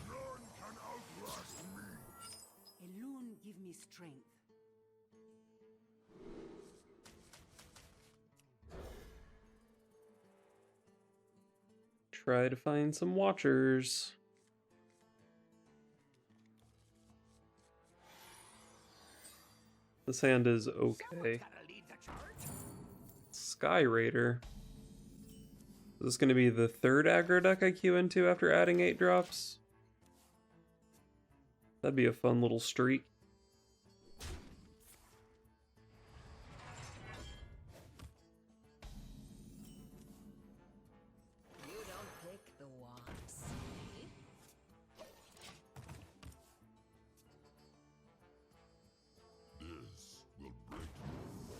None can outlast me. Elune give me strength. Try to find some watchers. This hand is okay. Sky Raider. Is this going to be the third aggro deck I queue into after adding 8 drops? That'd be a fun little streak. You don't pick the wands. This will break you.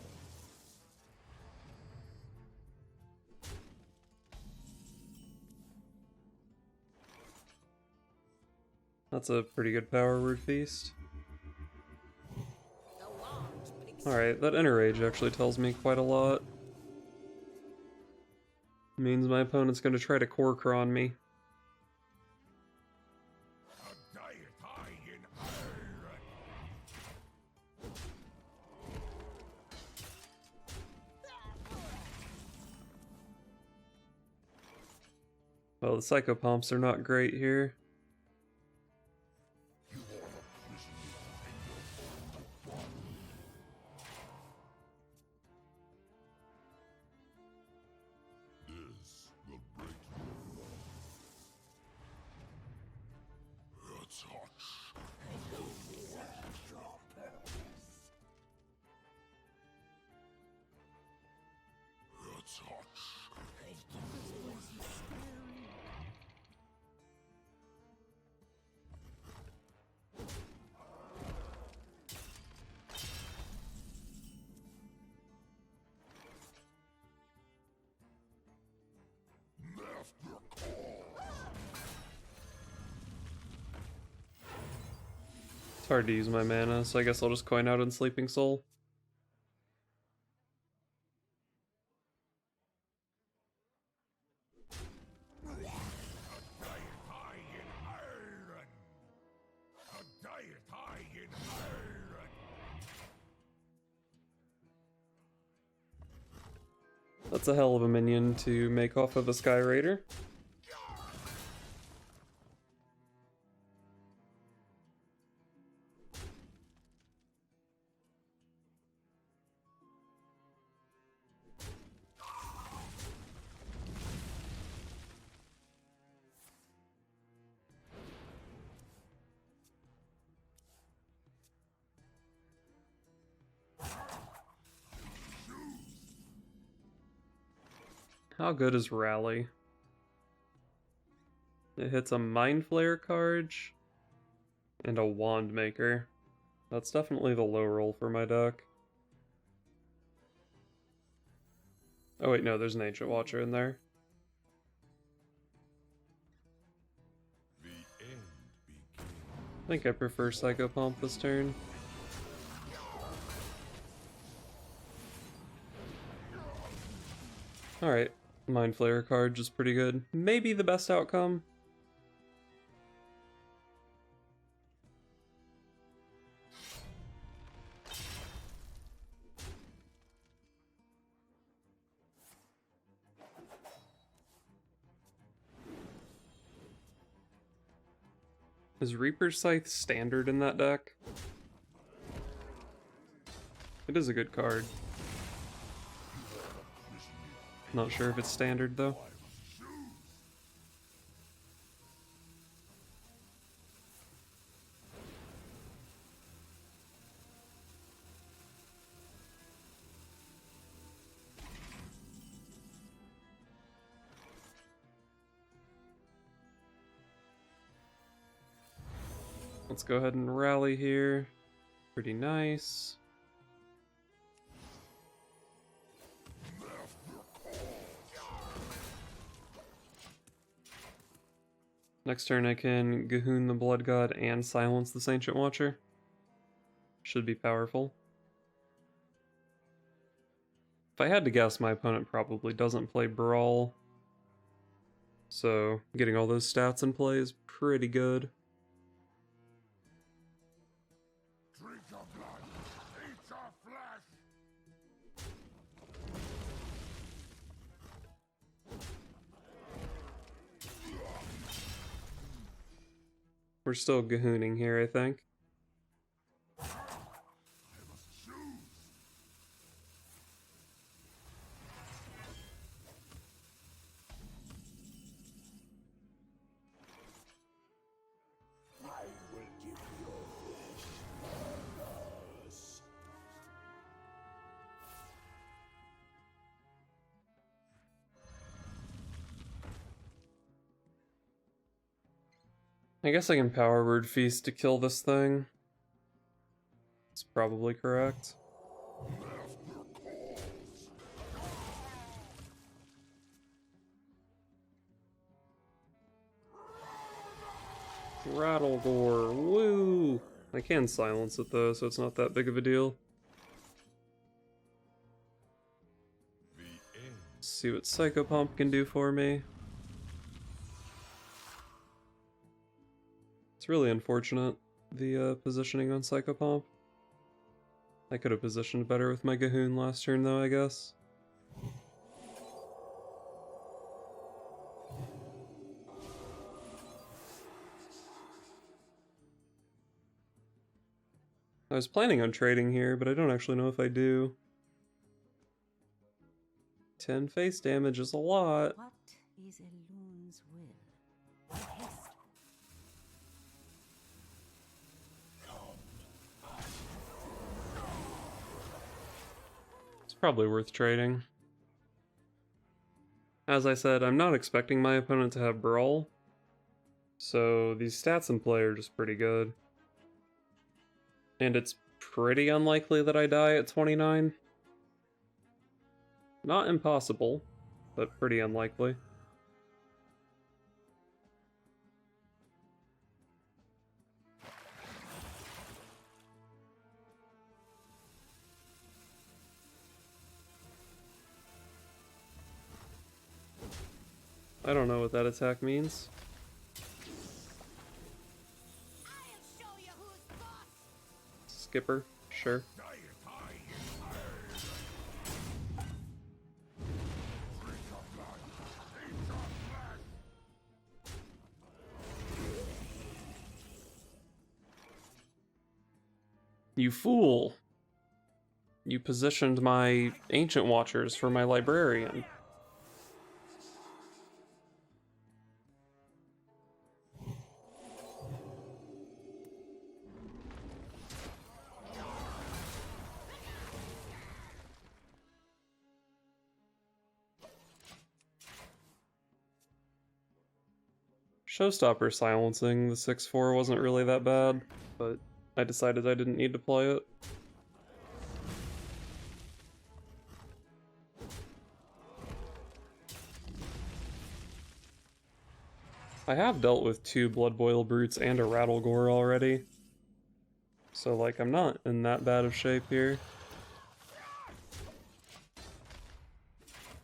That's a pretty good power word feast. Alright, that Enrage actually tells me quite a lot. Means my opponent's going to try to Korkron me. A diet high in iron. Well, the Psychopomps are not great here. This will break you. It's hot. It's hot. Master call. It's hard to use my mana, so I guess I'll just coin out in Sleeping Soul. A diet high in iron. A diet high in iron. That's a hell of a minion to make off of a Sky Raider. How good is Rally? It hits a Mind Flayer card and a Wand Maker. That's definitely the low roll for my deck. Oh wait, no, there's an Ancient Watcher in there. The end begins. I think I prefer Psychopomp this turn. Alright, Mind Flayer card just pretty good. Maybe the best outcome. Is Reaper's Scythe standard in that deck? It is a good card. Not sure if it's standard though. Let's go ahead and rally here. Pretty nice. Next turn I can Gahoon the Blood God and silence this Ancient Watcher. Should be powerful. If I had to guess, my opponent probably doesn't play Brawl. So getting all those stats in play is pretty good. Drink your blood, eat your flesh. We're still gahooning here, I think. I must choose. I will give you flesh. I guess I can power word feast to kill this thing. It's probably correct. Rattlegore, woo! I can silence it though, so it's not that big of a deal. The end. See what Psychopomp can do for me. It's really unfortunate, the positioning on Psychopomp. I could have positioned better with my Gahoon last turn though, I guess. I was planning on trading here, but I don't actually know if I do. 10 face damage is a lot. What is Elun's will? Haste. It's probably worth trading. As I said, I'm not expecting my opponent to have Brawl, so these stats in play are just pretty good. And it's pretty unlikely that I die at 29. Not impossible, but pretty unlikely. I don't know what that attack means. I'll show you who's boss. Skipper, sure. Drink your blood, eat your flesh. You fool! You positioned my Ancient Watchers for my Librarian. Showstopper silencing the 6/4 wasn't really that bad, but I decided I didn't need to play it. I have dealt with 2 Blood Boil Brutes and a Rattlegore already, so like I'm not in that bad of shape here.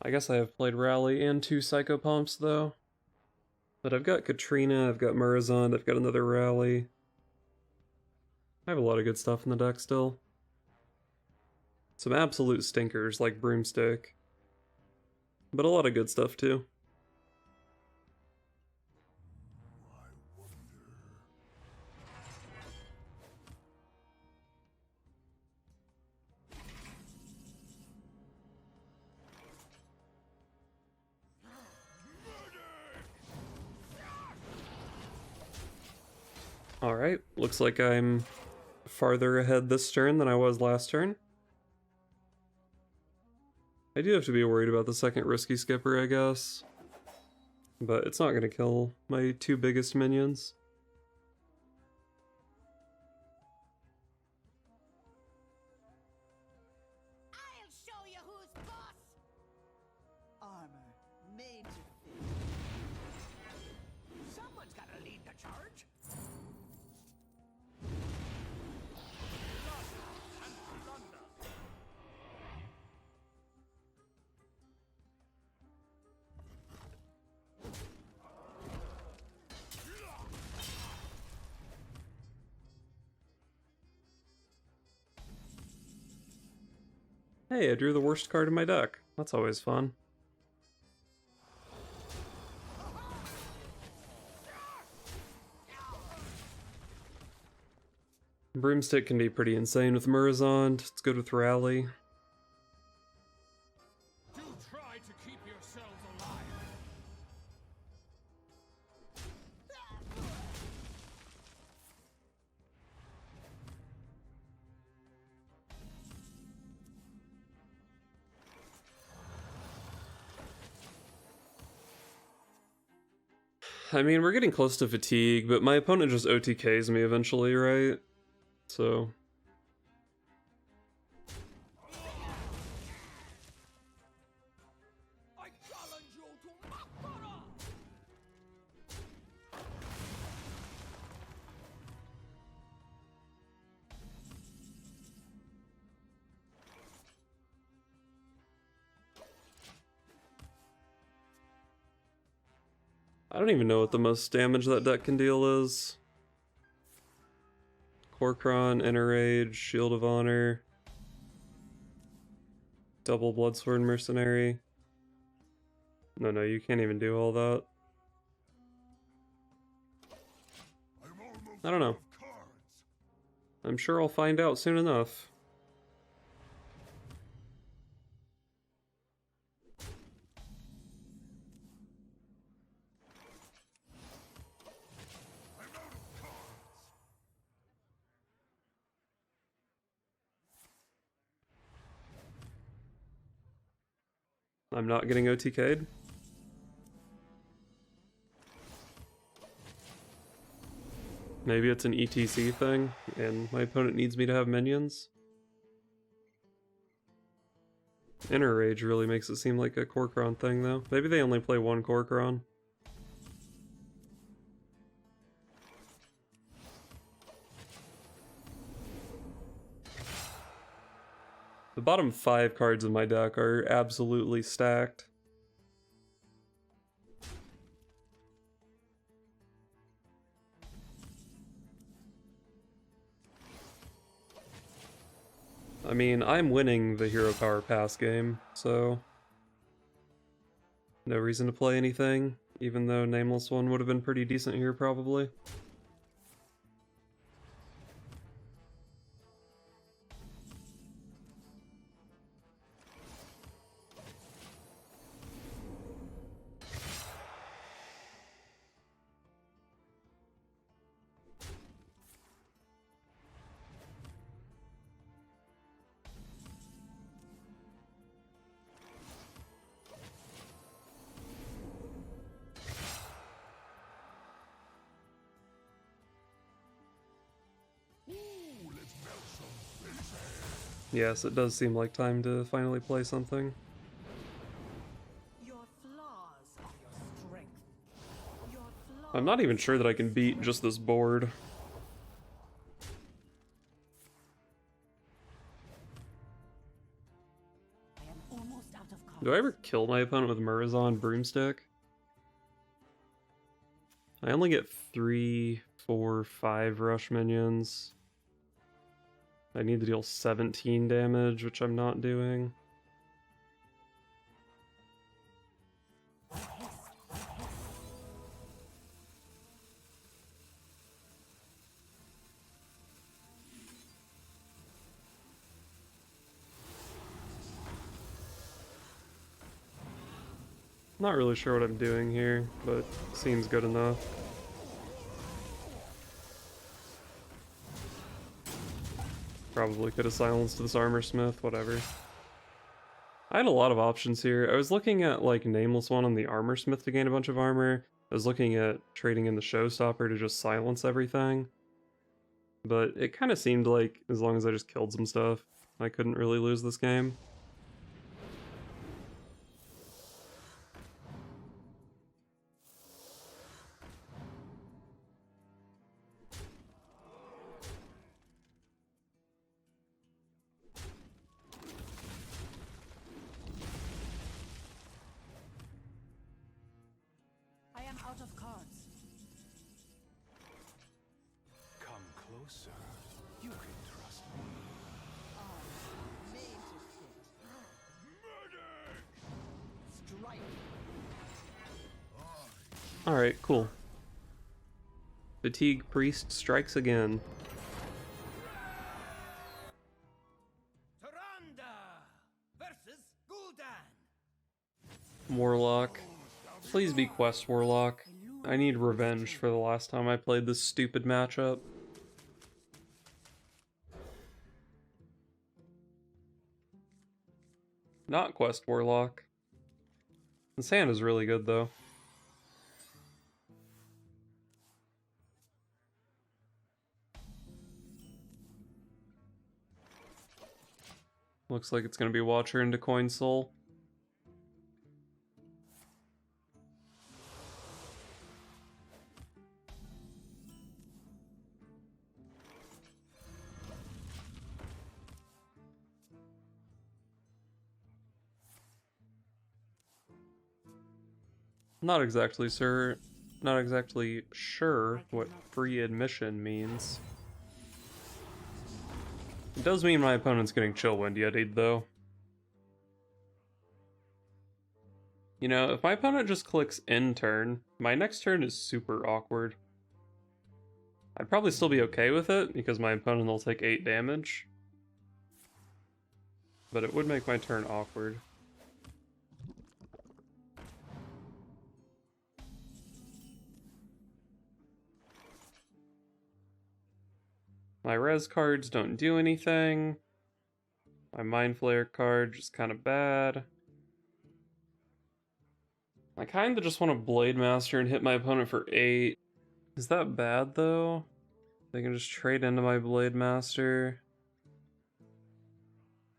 I guess I have played Rally and 2 Psychopomps though. But I've got Katrina, I've got Murazond, I've got another Rally. I have a lot of good stuff in the deck still. Some absolute stinkers like Broomstick. But a lot of good stuff too. Alright, looks like I'm farther ahead this turn than I was last turn. I do have to be worried about the second risky skipper, I guess. But it's not going to kill my 2 biggest minions. I'll show you who's boss. Armor made to fit. Someone's gotta lead the charge. Hey, I drew the worst card in my deck. That's always fun. Broomstick can be pretty insane with Murazond. It's good with Rally. Do try to keep yourselves alive. I mean, we're getting close to fatigue, but my opponent just OTKs me eventually, right? So... I challenge you to Makara! I don't even know what the most damage that deck can deal is. Korkron, Enrage, Shield of Honor, double Bloodsword Mercenary. No, you can't even do all that. I don't know. I'm sure I'll find out soon enough. I'm not getting OTK'd. Maybe it's an ETC thing, and my opponent needs me to have minions. Inner Rage really makes it seem like a Korkron thing, though. Maybe they only play one Korkron. The bottom 5 cards in my deck are absolutely stacked. I mean, I'm winning the Hero Power Pass game, so... no reason to play anything, even though Nameless One would have been pretty decent here, probably. Yes, it does seem like time to finally play something. Your flaws are your strength. Your flaws I'm not even sure that I can beat just this board. I am almost out of cards. Do I ever kill my opponent with Murazond Broomstick? I only get 3, 4, 5 rush minions. I need to deal 17 damage, which I'm not doing. Not really sure what I'm doing here, but seems good enough. Probably could have silenced this Armor Smith, whatever. I had a lot of options here. I was looking at like Nameless One on the Armor Smith to gain a bunch of armor. I was looking at trading in the Showstopper to just silence everything. But it kind of seemed like as long as I just killed some stuff, I couldn't really lose this game. I am out of cards. Come closer. You can trust me. Made to fit. Alright, cool. Fatigue Priest strikes again. Taranda versus Gul'dan. Warlock. Please be Quest Warlock. I need revenge for the last time I played this stupid matchup. Not Quest Warlock. This hand is really good though. Looks like it's gonna be Watcher into Coin Soul. Not exactly sure what free admission means. It does mean my opponent's getting Chillwind Yeti'd though. You know, if my opponent just clicks end turn, my next turn is super awkward. I'd probably still be okay with it because my opponent will take 8 damage. But it would make my turn awkward. My res cards don't do anything. My Mind Flayer card just kind of bad. I kind of just want to Blade Master and hit my opponent for 8. Is that bad though? They can just trade into my Blade Master.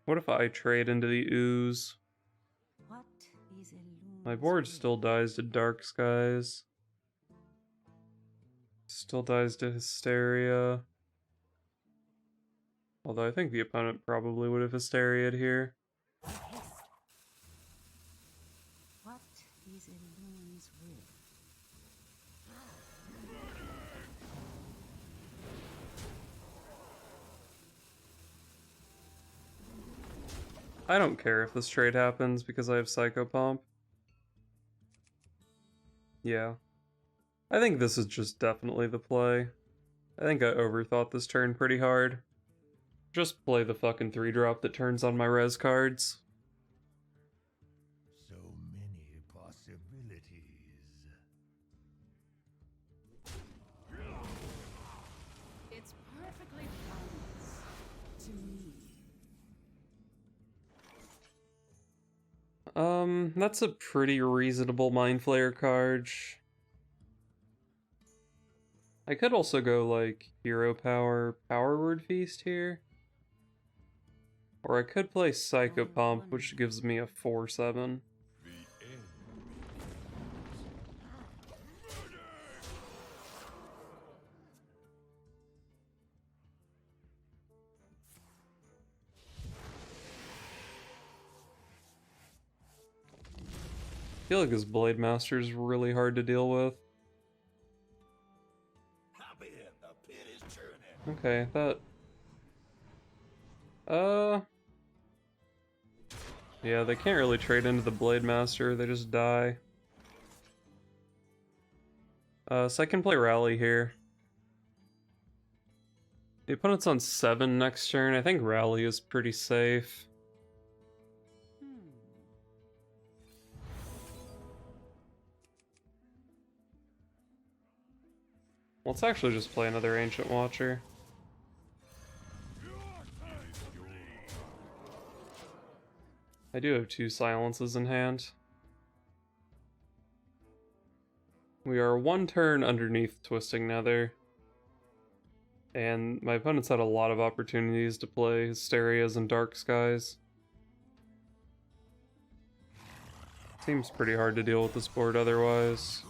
What if I trade into the Ooze? What is a My board loon's still dies to Dark Skies. Still dies to Hysteria. Although I think the opponent probably would have Hysteria'd here. will? What is a loon's will? I don't care if this trade happens because I have Psychopomp. Yeah. I think this is just definitely the play. I think I overthought this turn pretty hard. Just play the fucking 3-drop that turns on my res cards. So many possibilities. It's perfectly balanced to me. That's a pretty reasonable Mind Flayer card. I could also go like Hero Power, Power Word Feast here. Or I could play Psychopomp, which gives me a 4/7. The end. I feel like this Blade Master is really hard to deal with. Hop in, the pit is churning. Okay, that... Yeah, they can't really trade into the Blade Master, they just die. So I can play Rally here. The opponent's on 7 next turn. I think Rally is pretty safe. Let's actually just play another Ancient Watcher. I do have 2 silences in hand. We are 1 turn underneath Twisting Nether. And my opponent's had a lot of opportunities to play Hysterias and Dark Skies. Seems pretty hard to deal with this board otherwise.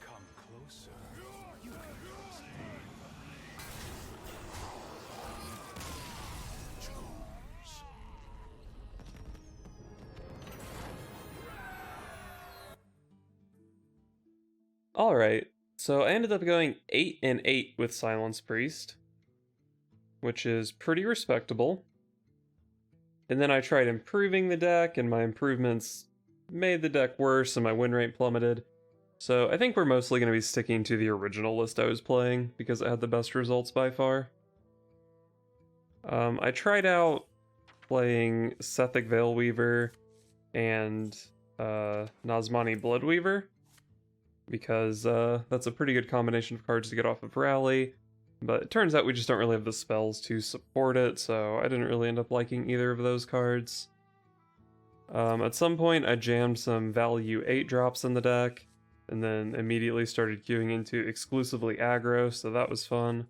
Come closer. Alright, so I ended up going 8 and 8 with Silence Priest, which is pretty respectable. And then I tried improving the deck, and my improvements made the deck worse and my win rate plummeted. So I think we're mostly going to be sticking to the original list I was playing, because it had the best results by far. I tried out playing Sethic Veilweaver and Nazmani Bloodweaver, because that's a pretty good combination of cards to get off of Rally, but it turns out we just don't really have the spells to support it, so I didn't really end up liking either of those cards. At some point I jammed some value 8 drops in the deck, and then immediately started queuing into exclusively aggro, so that was fun.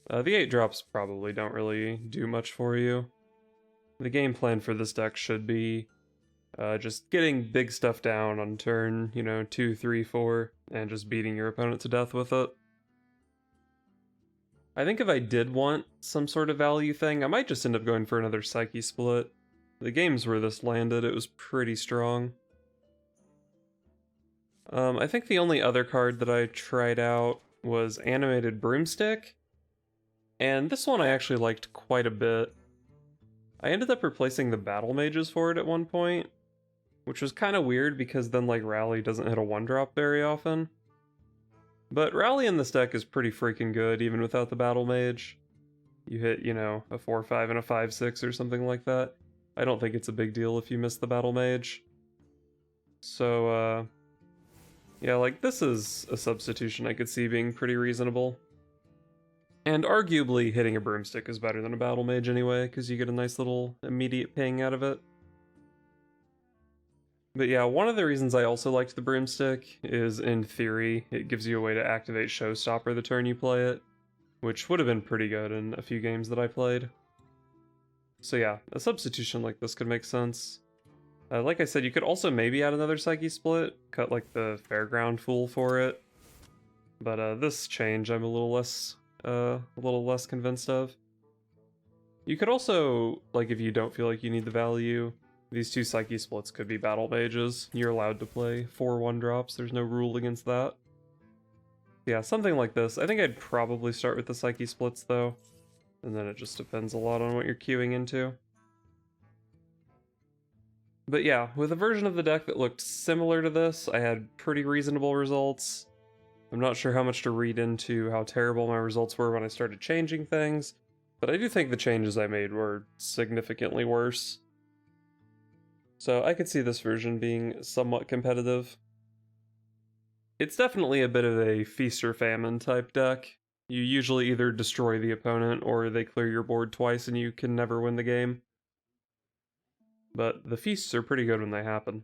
The 8 drops probably don't really do much for you. The game plan for this deck should be just getting big stuff down on turn, 2, 3, 4, and just beating your opponent to death with it. I think if I did want some sort of value thing, I might just end up going for another Psyche split. The games where this landed, it was pretty strong. I think the only other card that I tried out was Animated Broomstick, and this one I actually liked quite a bit. I ended up replacing the Battle Mages for it at one point, which was kind of weird because then Rally doesn't hit a 1-drop very often. But Rally in this deck is pretty freaking good even without the Battle Mage. You hit, a 4-5 and a 5-6 or something like that. I don't think it's a big deal if you miss the Battle Mage. So, yeah, this is a substitution I could see being pretty reasonable. And arguably hitting a Broomstick is better than a Battle Mage anyway, because you get a nice little immediate ping out of it. But yeah, one of the reasons I also liked the Broomstick is, in theory, it gives you a way to activate Showstopper the turn you play it, which would have been pretty good in a few games that I played. So yeah, a substitution like this could make sense. Like I said, you could also maybe add another Psyche split, cut the Fairground Fool for it. But this change I'm a little less convinced of. You could also, if you don't feel like you need the value, these 2 Psyche splits could be Battle Mages. You're allowed to play 4 1-drops, there's no rule against that. Yeah, something like this. I think I'd probably start with the Psyche splits though, and then it just depends a lot on what you're queuing into. But yeah, with a version of the deck that looked similar to this, I had pretty reasonable results. I'm not sure how much to read into how terrible my results were when I started changing things, but I do think the changes I made were significantly worse. So I could see this version being somewhat competitive. It's definitely a bit of a feast or famine type deck. You usually either destroy the opponent or they clear your board twice and you can never win the game. But the feasts are pretty good when they happen.